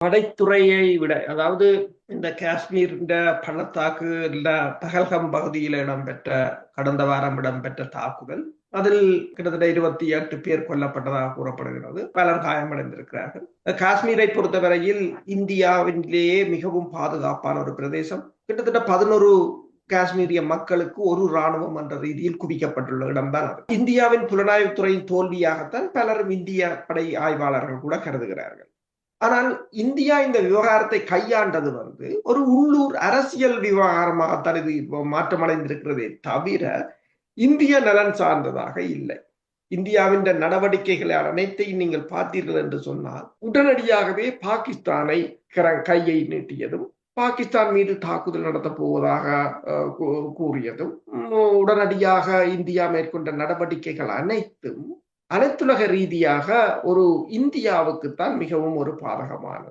படைத்துறையை விட, அதாவது இந்த காஷ்மீர் பள்ளத்தாக்கு பகல்கம் பகுதியில் இடம்பெற்ற கடந்த வாரம் இடம்பெற்ற தாக்குதல், அதில் கிட்டத்தட்ட 28 பேர் கொல்லப்பட்டதாக கூறப்படுகிறது. பலர் காயமடைந்திருக்கிறார்கள். காஷ்மீரை பொறுத்தவரையில் இந்தியாவிலேயே மிகவும் பாதுகாப்பான ஒரு பிரதேசம். கிட்டத்தட்ட 11 காஷ்மீரிய மக்களுக்கு ஒரு இராணுவம் என்ற ரீதியில் குவிக்கப்பட்டுள்ள இடம்தான் அது. இந்தியாவின் புலனாய்வுத்துறையின் தோல்வியாகத்தான் பலரும் இந்திய படை ஆய்வாளர்கள் கூட கருதுகிறார்கள். ஆனால் இந்தியா இந்த விவகாரத்தை கையாண்டது ஒரு உள்ளூர் அரசியல் விவகாரமாகத்தான் இது மாற்றமடைந்திருக்கிறதே தவிர இந்திய நலன் சார்ந்ததாக இல்லை. இந்தியாவின் நடவடிக்கைகளை அனைத்தையும் நீங்கள் பார்த்தீர்கள் என்று சொன்னால், உடனடியாகவே பாகிஸ்தானை கையை நீட்டியதும், பாகிஸ்தான் மீது தாக்குதல் நடத்தப் போவதாக கூறியதும், உடனடியாக இந்தியா மேற்கொண்ட நடவடிக்கைகள் அனைத்துலக ரீதியாக ஒரு இந்தியாவுக்குத்தான் மிகவும் ஒரு பாதகமானது.